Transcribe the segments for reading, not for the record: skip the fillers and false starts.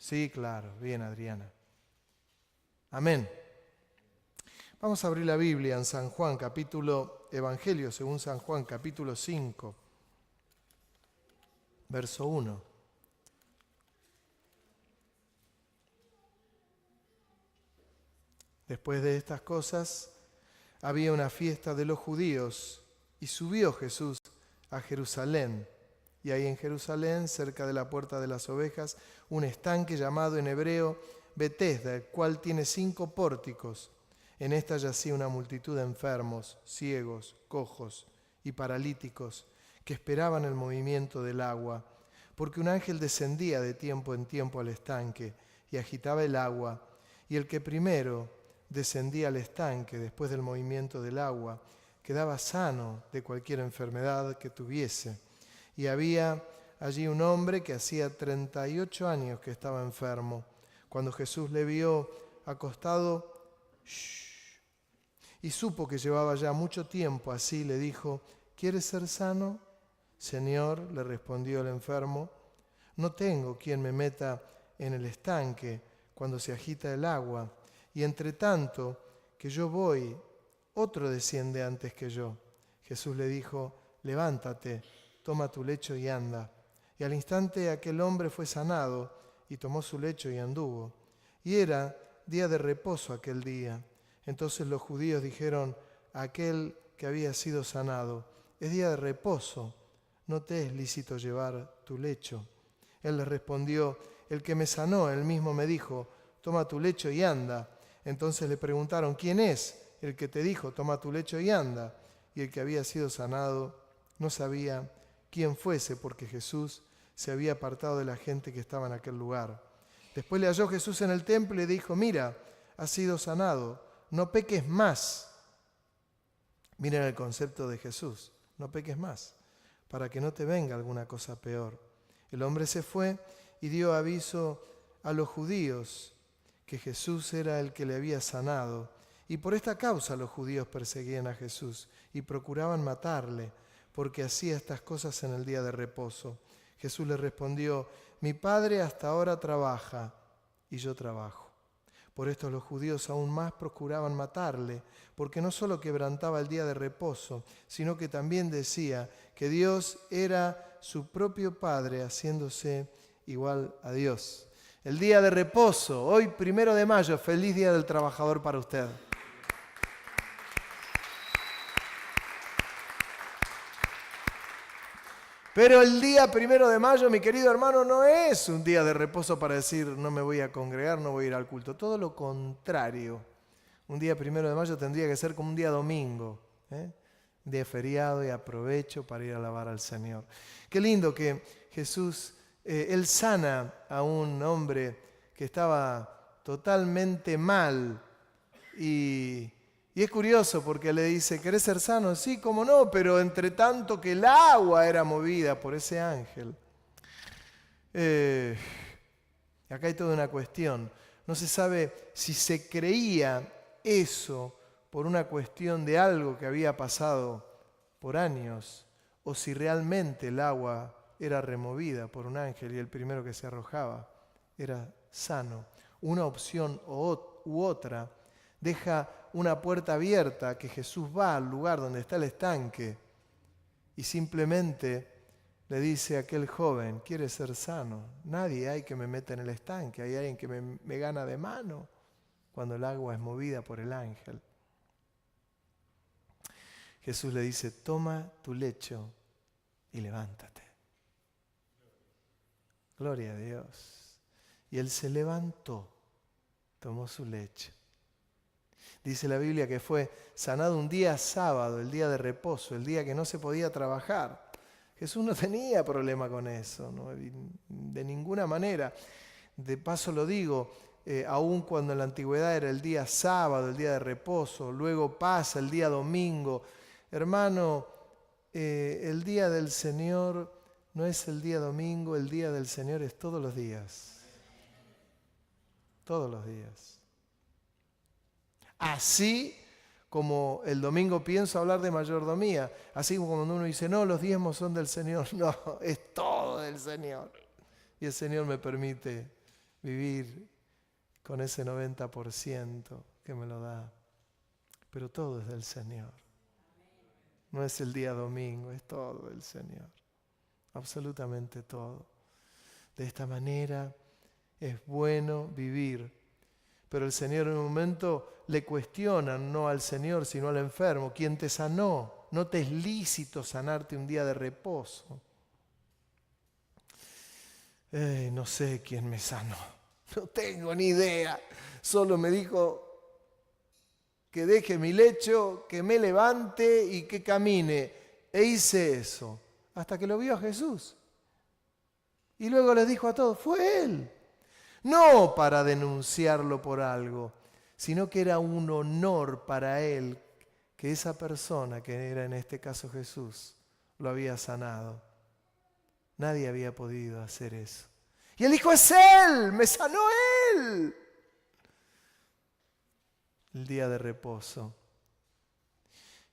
Sí, claro. Bien, Adriana. Amén. Vamos a abrir la Biblia en San Juan, Evangelio según San Juan, capítulo 5, verso 1. Después de estas cosas, había una fiesta de los judíos y subió Jesús a Jerusalén. Y ahí en Jerusalén, cerca de la puerta de las ovejas, un estanque llamado en hebreo Betesda, el cual tiene 5 pórticos. En esta yacía una multitud de enfermos, ciegos, cojos y paralíticos, que esperaban el movimiento del agua, porque un ángel descendía de tiempo en tiempo al estanque y agitaba el agua, y el que primero descendía al estanque después del movimiento del agua, quedaba sano de cualquier enfermedad que tuviese. Y había allí un hombre que hacía 38 años que estaba enfermo. Cuando Jesús le vio acostado, y supo que llevaba ya mucho tiempo así, le dijo: ¿Quieres ser sano? Señor, le respondió el enfermo, no tengo quien me meta en el estanque cuando se agita el agua, y entre tanto que yo voy, otro desciende antes que yo. Jesús le dijo: levántate, toma tu lecho y anda. Y al instante aquel hombre fue sanado, y tomó su lecho y anduvo. Y era día de reposo aquel día. Entonces los judíos dijeron a aquel que había sido sanado: es día de reposo, no te es lícito llevar tu lecho. Él les respondió: el que me sanó, él mismo me dijo: toma tu lecho y anda. Entonces le preguntaron: ¿quién es el que te dijo: toma tu lecho y anda? Y el que había sido sanado no sabía quién fuese, porque Jesús se había apartado de la gente que estaba en aquel lugar. Después le halló Jesús en el templo y le dijo: mira, has sido sanado, no peques más. Miren el concepto de Jesús: no peques más, para que no te venga alguna cosa peor. El hombre se fue y dio aviso a los judíos que Jesús era el que le había sanado. Y por esta causa los judíos perseguían a Jesús y procuraban matarle, porque hacía estas cosas en el día de reposo. Jesús le respondió: mi Padre hasta ahora trabaja y yo trabajo. Por esto los judíos aún más procuraban matarle, porque no solo quebrantaba el día de reposo, sino que también decía que Dios era su propio Padre, haciéndose igual a Dios. El día de reposo, hoy 1 de mayo, feliz Día del Trabajador para usted. Pero el día 1 de mayo, mi querido hermano, no es un día de reposo para decir no me voy a congregar, no voy a ir al culto. Todo lo contrario. Un día 1 de mayo tendría que ser como un día domingo, un día feriado, y aprovecho para ir a alabar al Señor. Qué lindo que Jesús, Él sana a un hombre que estaba totalmente mal. Y es curioso porque le dice: ¿querés ser sano? Sí, cómo no, pero entre tanto que el agua era movida por ese ángel. Acá hay toda una cuestión. No se sabe si se creía eso por una cuestión de algo que había pasado por años, o si realmente el agua era removida por un ángel y el primero que se arrojaba era sano. Una opción u otra deja una puerta abierta, que Jesús va al lugar donde está el estanque y simplemente le dice a aquel joven: ¿quieres ser sano? Nadie hay que me meta en el estanque, hay alguien que me gana de mano cuando el agua es movida por el ángel. Jesús le dice: toma tu lecho y levántate. Gloria a Dios. Y él se levantó, tomó su lecho. Dice la Biblia que fue sanado un día sábado, el día de reposo, el día que no se podía trabajar. Jesús no tenía problema con eso, ¿no? De ninguna manera. De paso lo digo, aun cuando en la antigüedad era el día sábado, el día de reposo, luego pasa el día domingo. Hermano, el día del Señor no es el día domingo, el día del Señor es todos los días. Todos los días. Así como el domingo pienso hablar de mayordomía, así como cuando uno dice: no, los diezmos son del Señor, no, es todo del Señor. Y el Señor me permite vivir con ese 90% que me lo da. Pero todo es del Señor. No es el día domingo, es todo del Señor. Absolutamente todo. De esta manera es bueno vivir. Pero el Señor en un momento le cuestionan, no al Señor, sino al enfermo. ¿Quién te sanó? No te es lícito sanarte un día de reposo. No sé quién me sanó. No tengo ni idea. Solo me dijo que deje mi lecho, que me levante y que camine. E hice eso. Hasta que lo vio a Jesús. Y luego les dijo a todos, fue Él. No para denunciarlo por algo, sino que era un honor para Él que esa persona, que era en este caso Jesús, lo había sanado. Nadie había podido hacer eso. Y Él dijo, es Él, me sanó Él. El día de reposo.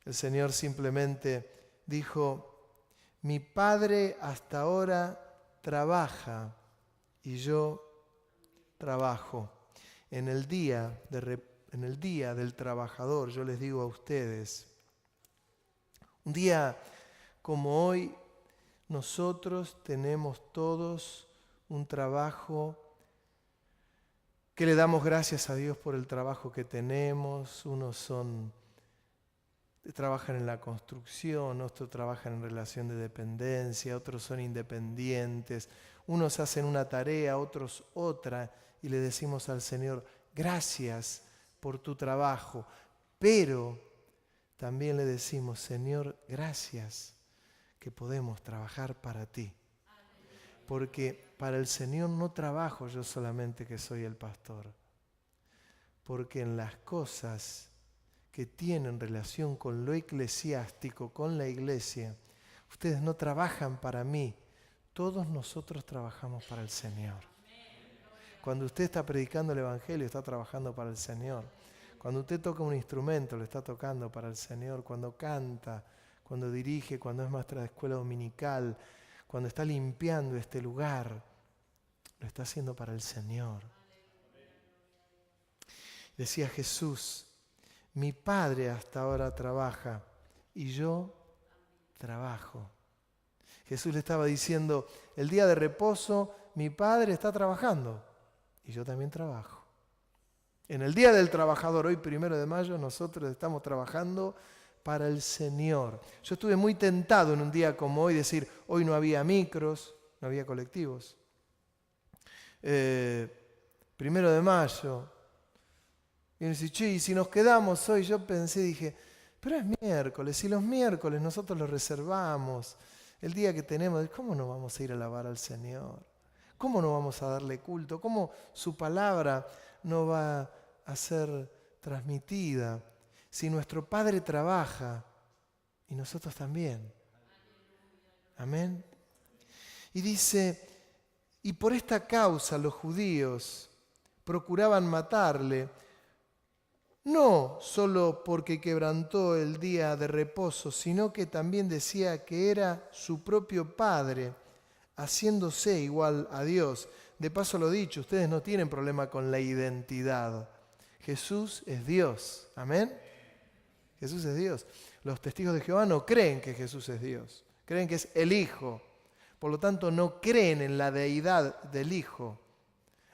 El Señor simplemente dijo, mi Padre hasta ahora trabaja y yo trabajo. En el día del trabajador, yo les digo a ustedes, un día como hoy, nosotros tenemos todos un trabajo que le damos gracias a Dios por el trabajo que tenemos. Unos trabajan en la construcción, otros trabajan en relación de dependencia, otros son independientes, unos hacen una tarea, otros otra, y le decimos al Señor, gracias por tu trabajo, pero también le decimos, Señor, gracias que podemos trabajar para ti. Porque para el Señor no trabajo yo solamente que soy el pastor, porque en las cosas que tienen relación con lo eclesiástico, con la iglesia, ustedes no trabajan para mí, todos nosotros trabajamos para el Señor. Cuando usted está predicando el Evangelio, está trabajando para el Señor. Cuando usted toca un instrumento, lo está tocando para el Señor. Cuando canta, cuando dirige, cuando es maestra de escuela dominical, cuando está limpiando este lugar, lo está haciendo para el Señor. Decía Jesús, mi Padre hasta ahora trabaja y yo trabajo. Jesús le estaba diciendo, el día de reposo, mi Padre está trabajando y yo también trabajo. En el Día del Trabajador, hoy 1 de mayo, nosotros estamos trabajando para el Señor. Yo estuve muy tentado en un día como hoy decir, hoy no había micros, no había colectivos. 1 de mayo. Y uno dice, che, y si nos quedamos hoy, yo pensé, dije, pero es miércoles, y los miércoles nosotros los reservamos. El día que tenemos, ¿cómo no vamos a ir a alabar al Señor? ¿Cómo no vamos a darle culto? ¿Cómo su palabra no va a ser transmitida? Si nuestro Padre trabaja y nosotros también. Amén. Y dice, y por esta causa los judíos procuraban matarle, no solo porque quebrantó el día de reposo, sino que también decía que era su propio Padre, haciéndose igual a Dios. De paso lo dicho, ustedes no tienen problema con la identidad. Jesús es Dios. Amén. Jesús es Dios. Los testigos de Jehová no creen que Jesús es Dios. Creen que es el Hijo. Por lo tanto, no creen en la deidad del Hijo.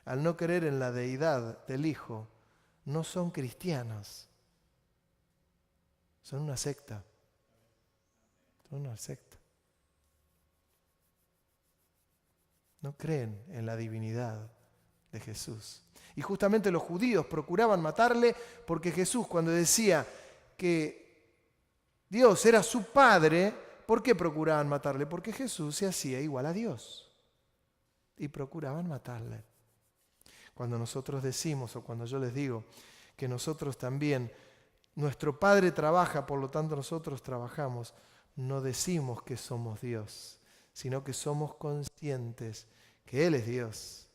Al no creer en la deidad del Hijo, no son cristianos. Son una secta. Son una secta. No creen en la divinidad de Jesús. Y justamente los judíos procuraban matarle porque Jesús, cuando decía que Dios era su Padre, ¿por qué procuraban matarle? Porque Jesús se hacía igual a Dios. Y procuraban matarle. Cuando nosotros decimos, o cuando yo les digo, que nosotros también, nuestro Padre trabaja, por lo tanto nosotros trabajamos, no decimos que somos Dios, sino que somos conscientes que Él es Dios,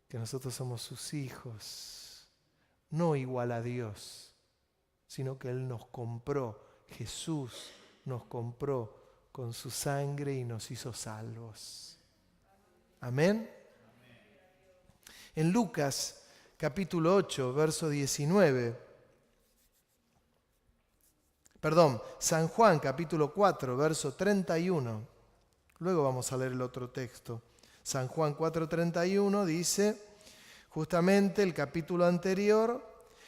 que nosotros somos sus hijos, no igual a Dios, sino que Él nos compró, Jesús nos compró con su sangre y nos hizo salvos. Amén. En Lucas, capítulo 8, verso 19. Perdón, San Juan, capítulo 4, verso 31. Luego vamos a leer el otro texto. San Juan 4:31 dice, justamente el capítulo anterior,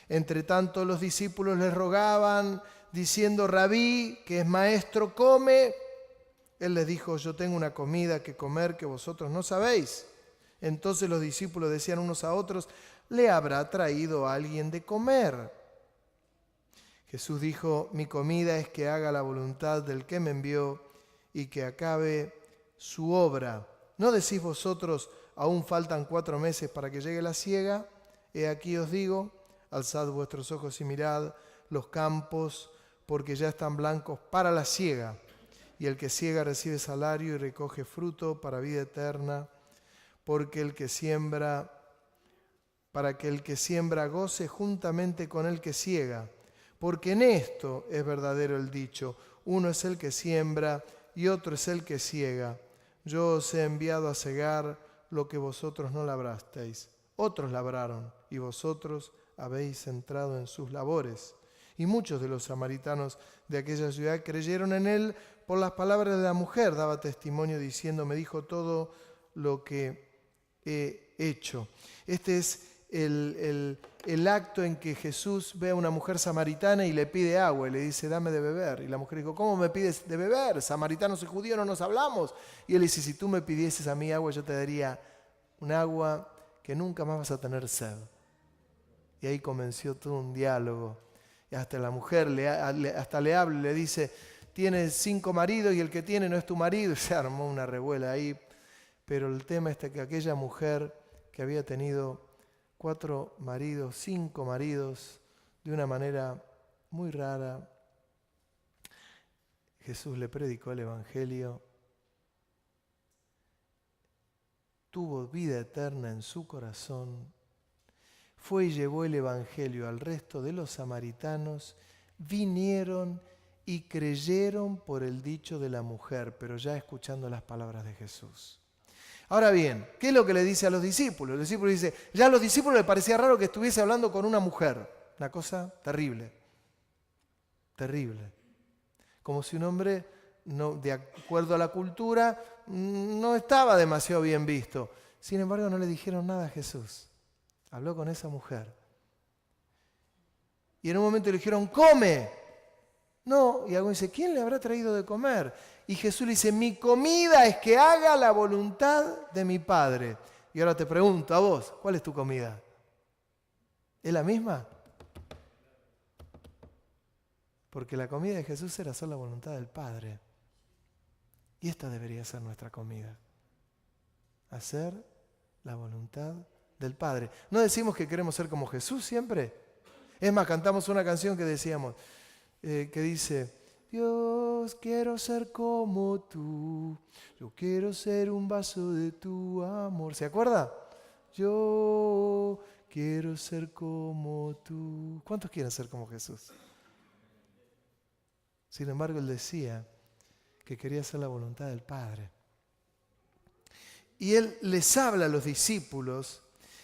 entre tanto los discípulos les rogaban, diciendo, Rabí, que es maestro, come. Él les dijo, yo tengo una comida que comer que vosotros no sabéis. Entonces los discípulos decían unos a otros, ¿le habrá traído a alguien de comer? Jesús dijo, mi comida es que haga la voluntad del que me envió y que acabe su obra. ¿No decís vosotros, aún faltan 4 meses para que llegue la siega? He aquí os digo, alzad vuestros ojos y mirad los campos, porque ya están blancos para la siega. Y el que siega recibe salario y recoge fruto para vida eterna, para que el que siembra goce juntamente con el que siega. Porque en esto es verdadero el dicho, uno es el que siembra y otro es el que siega. Yo os he enviado a segar lo que vosotros no labrasteis. Otros labraron y vosotros habéis entrado en sus labores. Y muchos de los samaritanos de aquella ciudad creyeron en él por las palabras de la mujer. Daba testimonio diciendo, me dijo todo lo que he hecho. Este es el acto en que Jesús ve a una mujer samaritana y le pide agua y le dice, dame de beber. Y la mujer dijo, ¿cómo me pides de beber? Samaritanos y judíos no nos hablamos. Y él dice, si tú me pidieses a mí agua, yo te daría un agua que nunca más vas a tener sed. Y ahí comenzó todo un diálogo. Y hasta la mujer le habla y le dice, tienes 5 maridos y el que tiene no es tu marido. Y se armó una revuela ahí. Pero el tema es que aquella mujer que había tenido 4 maridos, 5 maridos, de una manera muy rara, Jesús le predicó el Evangelio, tuvo vida eterna en su corazón, fue y llevó el Evangelio al resto de los samaritanos, vinieron y creyeron por el dicho de la mujer, pero ya escuchando las palabras de Jesús. Ahora bien, ¿qué es lo que le dice a los discípulos? Los discípulos dicen, ya a los discípulos les parecía raro que estuviese hablando con una mujer. Una cosa terrible, terrible. Como si un hombre, no, de acuerdo a la cultura, no estaba demasiado bien visto. Sin embargo, no le dijeron nada a Jesús. Habló con esa mujer. Y en un momento le dijeron, ¡come! No, y alguien dice, ¿quién le habrá traído de comer? Y Jesús le dice, mi comida es que haga la voluntad de mi Padre. Y ahora te pregunto a vos, ¿cuál es tu comida? ¿Es la misma? Porque la comida de Jesús era hacer la voluntad del Padre. Y esta debería ser nuestra comida. Hacer la voluntad del Padre. ¿No decimos que queremos ser como Jesús siempre? Es más, cantamos una canción que decíamos, que dice, Dios, quiero ser como tú, yo quiero ser un vaso de tu amor. ¿Se acuerda? Yo quiero ser como tú. ¿Cuántos quieren ser como Jesús? Sin embargo, él decía que quería hacer la voluntad del Padre. Y él les habla a los discípulos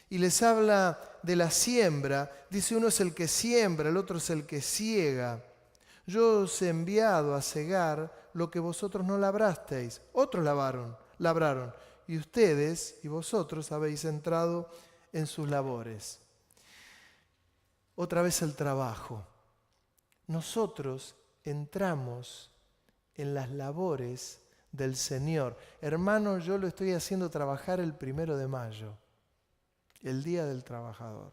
y les habla de la siembra. Dice, uno es el que siembra, el otro es el que siega. Yo os he enviado a segar lo que vosotros no labrasteis. Otros labraron, y ustedes y vosotros habéis entrado en sus labores. Otra vez el trabajo. Nosotros entramos en las labores del Señor. Hermano, yo lo estoy haciendo trabajar el 1 de mayo, el Día del Trabajador.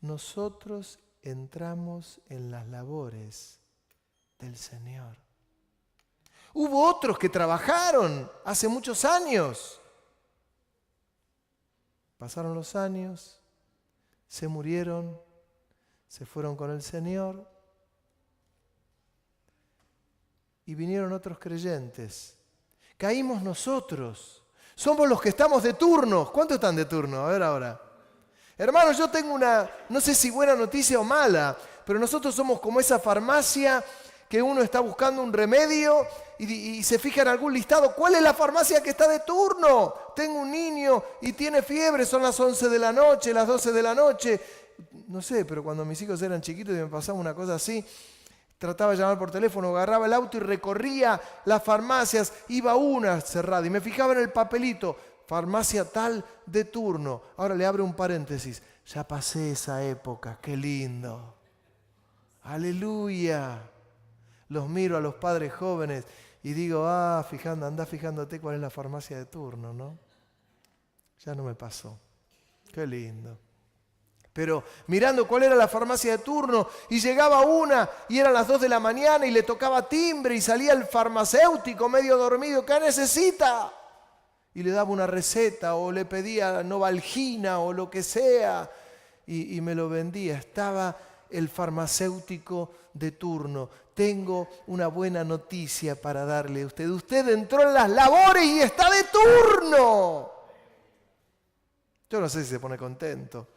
Nosotros entramos en las labores del Señor. Hubo otros que trabajaron hace muchos años. Pasaron los años, se murieron, se fueron con el Señor y vinieron otros creyentes. Caímos nosotros. Somos los que estamos de turno. ¿Cuántos están de turno? A ver ahora. Hermanos, yo tengo una, no sé si buena noticia o mala, pero nosotros somos como esa farmacia que uno está buscando un remedio y se fija en algún listado. ¿Cuál es la farmacia que está de turno? Tengo un niño y tiene fiebre, son las 11 de la noche, las 12 de la noche. No sé, pero cuando mis hijos eran chiquitos y me pasaba una cosa así, trataba de llamar por teléfono, agarraba el auto y recorría las farmacias, iba una cerrada y me fijaba en el papelito, farmacia tal de turno. Ahora le abro un paréntesis, ya pasé esa época, qué lindo. Aleluya. Los miro a los padres jóvenes y digo, anda fijándote cuál es la farmacia de turno, ¿no? Ya no me pasó. Qué lindo. Pero mirando cuál era la farmacia de turno y llegaba una y eran las 2 de la mañana y le tocaba timbre y salía el farmacéutico medio dormido. ¿Qué necesita? Y le daba una receta o le pedía Novalgina o lo que sea y me lo vendía. Estaba el farmacéutico de turno. Tengo una buena noticia para darle a usted. Usted entró en las labores y está de turno. Yo no sé si se pone contento.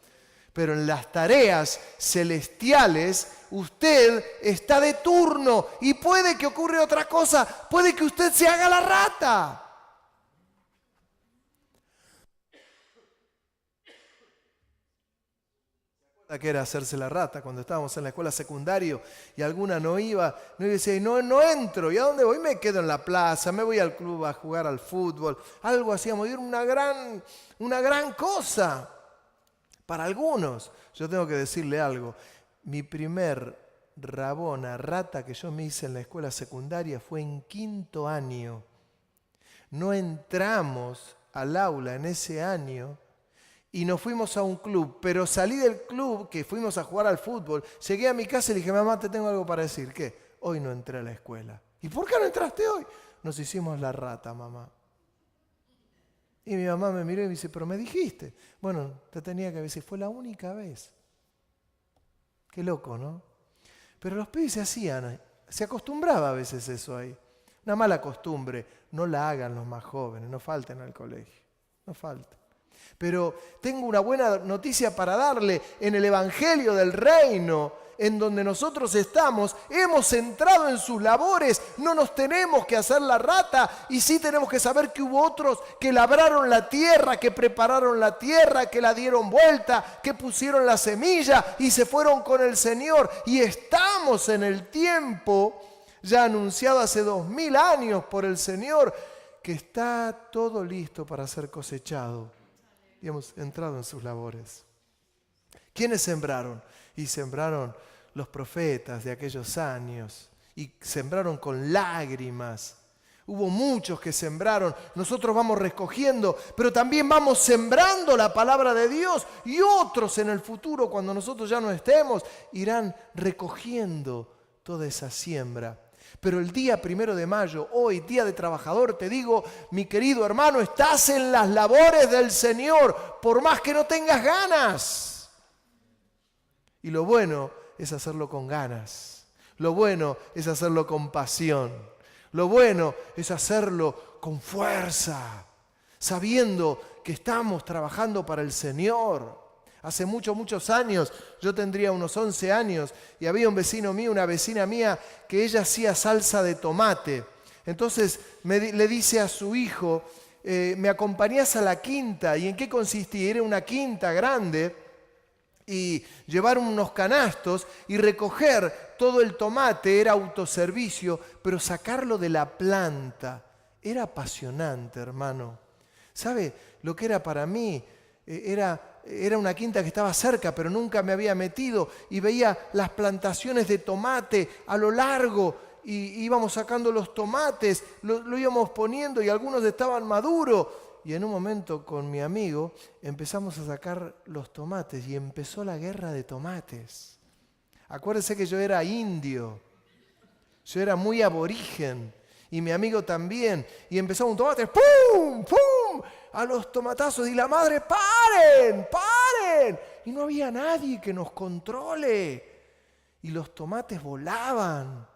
Pero en las tareas celestiales usted está de turno y puede que ocurra otra cosa, puede que usted se haga la rata. Que era hacerse la rata cuando estábamos en la escuela secundaria y alguna no iba y decía, no entro, ¿y a dónde voy? Me quedo en la plaza, me voy al club a jugar al fútbol, algo hacíamos, y era una gran cosa. Para algunos, yo tengo que decirle algo, mi primer rata que yo me hice en la escuela secundaria fue en 5º año. No entramos al aula en ese año y nos fuimos a un club, pero salí del club, que fuimos a jugar al fútbol, llegué a mi casa y le dije, mamá, te tengo algo para decir. ¿Qué? Hoy no entré a la escuela. ¿Y por qué no entraste hoy? Nos hicimos la rata, mamá. Y mi mamá me miró y me dice, pero me dijiste. Bueno, te tenía que decir, fue la única vez. Qué loco, ¿no? Pero los pibes se acostumbraba a veces eso ahí. Una mala costumbre, no la hagan los más jóvenes, no falten al colegio, no falten. Pero tengo una buena noticia para darle. En el Evangelio del Reino, en donde nosotros estamos, hemos entrado en sus labores, no nos tenemos que hacer la rata y sí tenemos que saber que hubo otros que labraron la tierra, que prepararon la tierra, que la dieron vuelta, que pusieron la semilla y se fueron con el Señor. Y estamos en el tiempo ya anunciado hace 2000 años por el Señor, que está todo listo para ser cosechado. Y hemos entrado en sus labores. ¿Quiénes sembraron? Y sembraron los profetas de aquellos años. Y sembraron con lágrimas. Hubo muchos que sembraron. Nosotros vamos recogiendo, pero también vamos sembrando la palabra de Dios. Y otros en el futuro, cuando nosotros ya no estemos, irán recogiendo toda esa siembra. Pero el día 1 de mayo, hoy, día de trabajador, te digo, mi querido hermano, estás en las labores del Señor, por más que no tengas ganas. Y lo bueno es hacerlo con ganas. Lo bueno es hacerlo con pasión. Lo bueno es hacerlo con fuerza, sabiendo que estamos trabajando para el Señor. Hace muchos años, yo tendría unos 11 años, y había un vecino mío, una vecina mía, que ella hacía salsa de tomate. Entonces le dice a su hijo, ¿me acompañás a la quinta? ¿Y en qué consistía? Era una quinta grande, y llevar unos canastos y recoger todo el tomate, era autoservicio, pero sacarlo de la planta era apasionante, hermano. ¿Sabe lo que era para mí? Era una quinta que estaba cerca, pero nunca me había metido, y veía las plantaciones de tomate a lo largo, y íbamos sacando los tomates, lo íbamos poniendo, y algunos estaban maduros. Y en un momento con mi amigo empezamos a sacar los tomates, y empezó la guerra de tomates. Acuérdense que yo era indio, yo era muy aborigen, y mi amigo también, y empezó un tomate, ¡pum! ¡Pum! A los tomatazos, y la madre, ¡paren! ¡Paren! Y no había nadie que nos controle. Y los tomates volaban.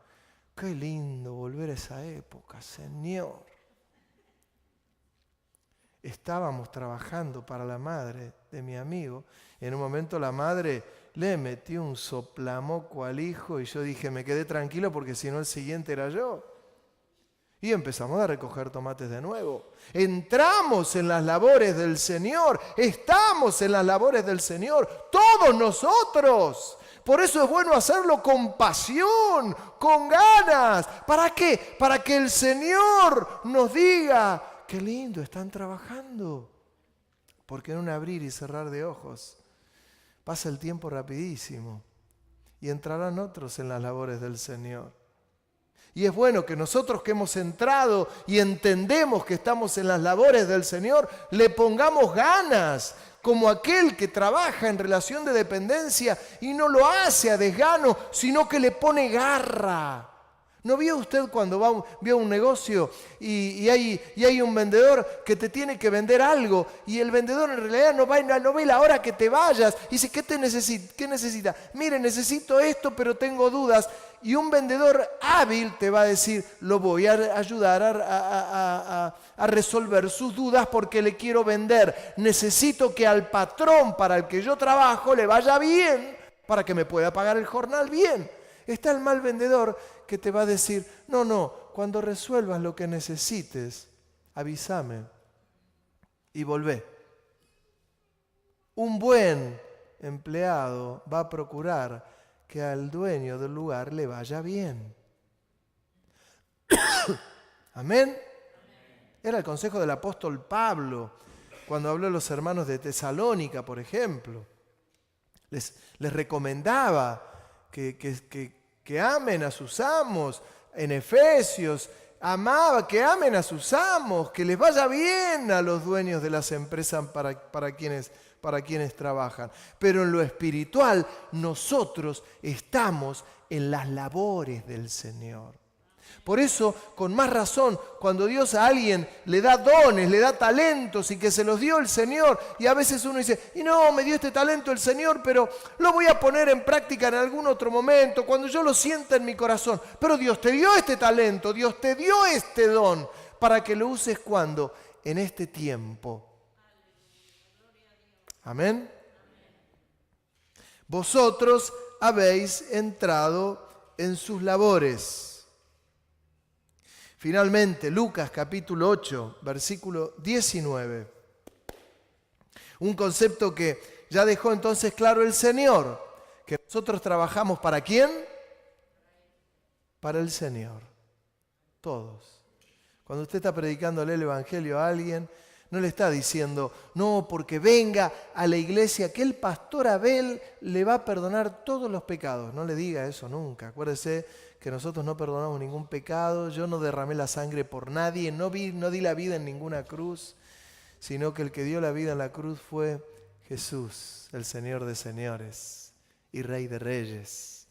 Qué lindo volver a esa época, Señor. estábamos trabajando para la madre de mi amigo. En un momento la madre le metió un soplamoco al hijo y yo dije, me quedé tranquilo porque si no el siguiente era yo. Y empezamos a recoger tomates de nuevo. Entramos en las labores del Señor, estamos en las labores del Señor, todos nosotros. Por eso es bueno hacerlo con pasión, con ganas. ¿Para qué? Para que el Señor nos diga, qué lindo, están trabajando. Porque en un abrir y cerrar de ojos pasa el tiempo rapidísimo y entrarán otros en las labores del Señor. Y es bueno que nosotros que hemos entrado y entendemos que estamos en las labores del Señor, le pongamos ganas, como aquel que trabaja en relación de dependencia y no lo hace a desgano, sino que le pone garra. ¿No vio usted cuando vio a un negocio y hay un vendedor que te tiene que vender algo y el vendedor en realidad no ve la hora que te vayas y dice, ¿qué necesita? Mire, necesito esto, pero tengo dudas. Y un vendedor hábil te va a decir, lo voy a ayudar a resolver sus dudas porque le quiero vender. Necesito que al patrón para el que yo trabajo le vaya bien para que me pueda pagar el jornal bien. Está el mal vendedor que te va a decir, no, cuando resuelvas lo que necesites, avísame y volvé. Un buen empleado va a procurar que al dueño del lugar le vaya bien. Amén. Era el consejo del apóstol Pablo cuando habló a los hermanos de Tesalónica, por ejemplo. Les recomendaba que amen a sus amos. En Efesios amaba que amen a sus amos, que les vaya bien a los dueños de las empresas para quienes trabajan. Pero en lo espiritual nosotros estamos en las labores del Señor. Por eso, con más razón, cuando Dios a alguien le da dones, le da talentos y que se los dio el Señor, y a veces uno dice, y no, me dio este talento el Señor, pero lo voy a poner en práctica en algún otro momento, cuando yo lo sienta en mi corazón. Pero Dios te dio este talento, Dios te dio este don, para que lo uses ¿cuándo? En este tiempo. Amén. Vosotros habéis entrado en sus labores. Finalmente, Lucas capítulo 8, versículo 19. Un concepto que ya dejó entonces claro el Señor, que nosotros trabajamos ¿para quién? Para el Señor. Todos. Cuando usted está predicándole el Evangelio a alguien, no le está diciendo, no, porque venga a la iglesia que el pastor Abel le va a perdonar todos los pecados. No le diga eso nunca. Acuérdese que nosotros no perdonamos ningún pecado. Yo no derramé la sangre por nadie, no di la vida en ninguna cruz, sino que el que dio la vida en la cruz fue Jesús, el Señor de señores y Rey de reyes.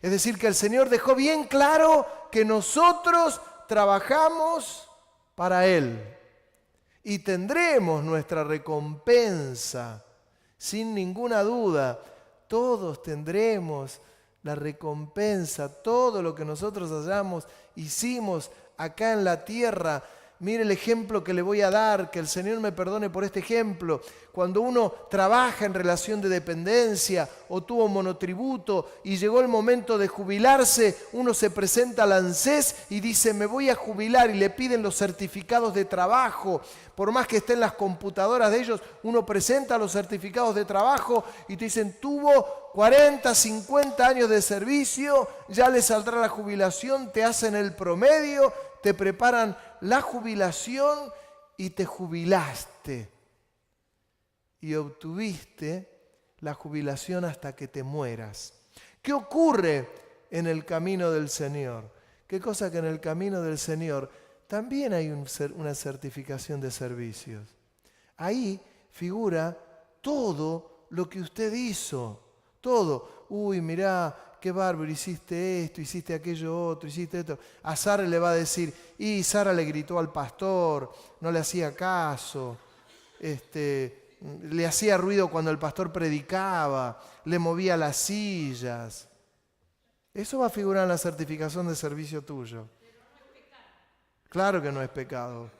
Es decir, que el Señor dejó bien claro que nosotros trabajamos para Él. Y tendremos nuestra recompensa, sin ninguna duda. Todos tendremos la recompensa, todo lo que nosotros hicimos acá en la tierra. Mire el ejemplo que le voy a dar, que el Señor me perdone por este ejemplo. Cuando uno trabaja en relación de dependencia o tuvo monotributo y llegó el momento de jubilarse, uno se presenta al ANSES y dice, me voy a jubilar, y le piden los certificados de trabajo. Por más que estén las computadoras de ellos, uno presenta los certificados de trabajo y te dicen, tuvo 40, 50 años de servicio, ya le saldrá la jubilación, te hacen el promedio, te preparan la jubilación y te jubilaste. Y obtuviste la jubilación hasta que te mueras. ¿Qué ocurre en el camino del Señor? ¿Qué cosa? Que en el camino del Señor también hay una certificación de servicios. Ahí figura todo lo que usted hizo. Todo. Uy, mirá, qué bárbaro, hiciste esto, hiciste aquello otro, hiciste esto. A Sara le va a decir, y Sara le gritó al pastor, no le hacía caso, le hacía ruido cuando el pastor predicaba, le movía las sillas. Eso va a figurar en la certificación de servicio tuyo. Claro que no es pecado.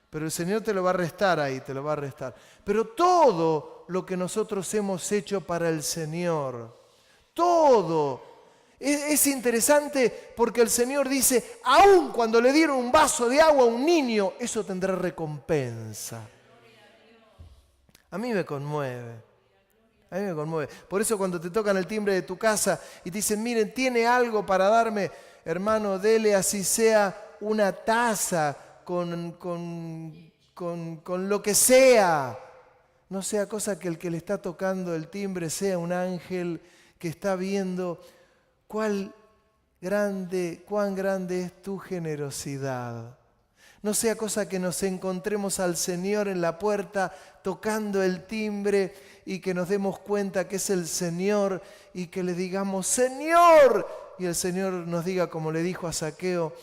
Pero el Señor te lo va a restar ahí, te lo va a restar. Pero todo lo que nosotros hemos hecho para el Señor, todo, es interesante porque el Señor dice, aun cuando le dieron un vaso de agua a un niño, eso tendrá recompensa. A mí me conmueve. A mí me conmueve. Por eso cuando te tocan el timbre de tu casa y te dicen, miren, ¿tiene algo para darme? Hermano, dele así sea una taza con lo que sea. No sea cosa que el que le está tocando el timbre sea un ángel que está viendo cuán grande es tu generosidad. No sea cosa que nos encontremos al Señor en la puerta tocando el timbre y que nos demos cuenta que es el Señor y que le digamos, Señor, y el Señor nos diga como le dijo a Zaqueo,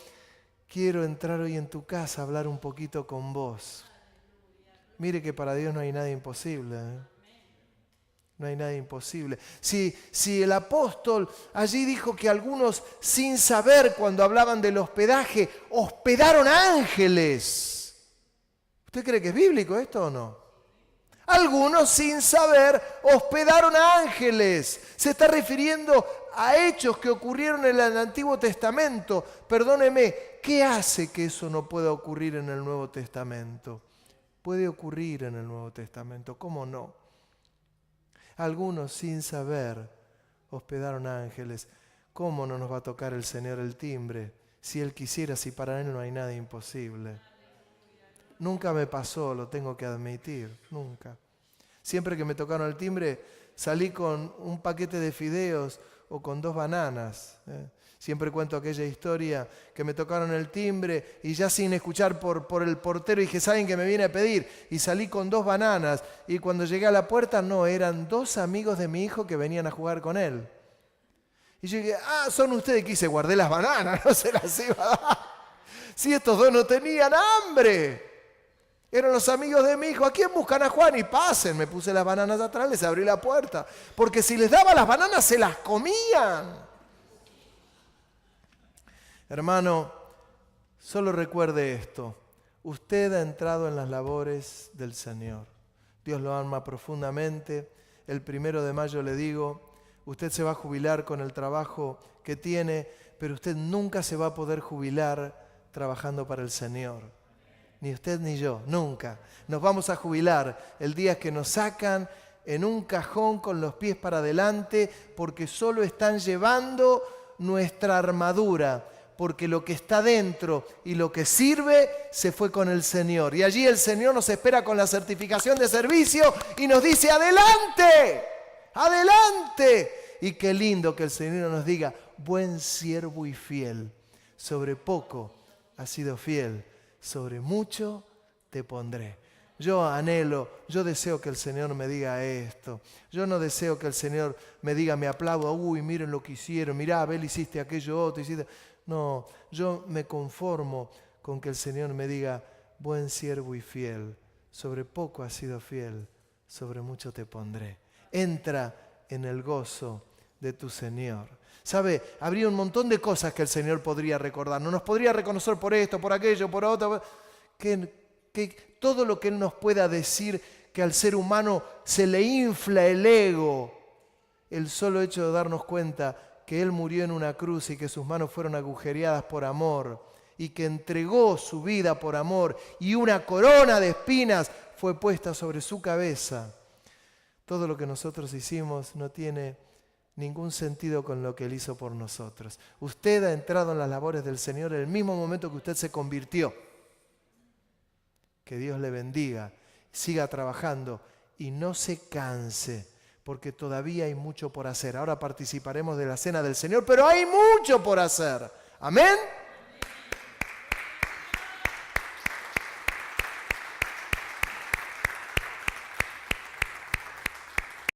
quiero entrar hoy en tu casa a hablar un poquito con vos. Mire que para Dios no hay nada imposible, ¿eh? No hay nada imposible. Si el apóstol allí dijo que algunos sin saber cuando hablaban del hospedaje, hospedaron ángeles. ¿Usted cree que es bíblico esto o no? Algunos sin saber hospedaron ángeles. Se está refiriendo a hechos que ocurrieron en el Antiguo Testamento. Perdóneme, ¿qué hace que eso no pueda ocurrir en el Nuevo Testamento? Puede ocurrir en el Nuevo Testamento, ¿cómo no? Algunos sin saber hospedaron ángeles. ¿Cómo no nos va a tocar el Señor el timbre? Si Él quisiera, si para Él no hay nada imposible. Nunca me pasó, lo tengo que admitir, nunca. Siempre que me tocaron el timbre, salí con un paquete de fideos o con 2 bananas. Siempre cuento aquella historia que me tocaron el timbre y ya sin escuchar por el portero dije, ¿saben qué me viene a pedir? Y salí con 2 bananas y cuando llegué a la puerta, no, eran 2 amigos de mi hijo que venían a jugar con él. Y yo dije, son ustedes, quise, guardé las bananas, no se las iba a dar. Si estos 2 no tenían hambre. Eran los amigos de mi hijo. ¿A quién buscan a Juan? Y pasen. Me puse las bananas atrás, les abrí la puerta. Porque si les daba las bananas, se las comían. Hermano, solo recuerde esto. Usted ha entrado en las labores del Señor. Dios lo ama profundamente. El 1 de mayo le digo, usted se va a jubilar con el trabajo que tiene, pero usted nunca se va a poder jubilar trabajando para el Señor. Ni usted ni yo, nunca. Nos vamos a jubilar el día que nos sacan en un cajón con los pies para adelante porque solo están llevando nuestra armadura, porque lo que está dentro y lo que sirve se fue con el Señor. Y allí el Señor nos espera con la certificación de servicio y nos dice, ¡adelante! ¡Adelante! Y qué lindo que el Señor nos diga, buen siervo y fiel, sobre poco has sido fiel, sobre mucho te pondré. Yo anhelo, yo deseo que el Señor me diga esto. Yo no deseo que el Señor me diga, me aplaudo, uy, miren lo que hicieron, mirá, Abel, hiciste aquello otro, hiciste... No, yo me conformo con que el Señor me diga, buen siervo y fiel, sobre poco has sido fiel, sobre mucho te pondré. Entra en el gozo de tu Señor. ¿Sabe? Habría un montón de cosas que el Señor podría recordar. No nos podría reconocer por esto, por aquello, por otro. Que todo lo que Él nos pueda decir, que al ser humano se le infla el ego. El solo hecho de darnos cuenta que Él murió en una cruz y que sus manos fueron agujereadas por amor y que entregó su vida por amor y una corona de espinas fue puesta sobre su cabeza. Todo lo que nosotros hicimos no tiene ningún sentido con lo que Él hizo por nosotros. Usted ha entrado en las labores del Señor en el mismo momento que usted se convirtió. Que Dios le bendiga, siga trabajando y no se canse, porque todavía hay mucho por hacer. Ahora participaremos de la cena del Señor, pero hay mucho por hacer. Amén.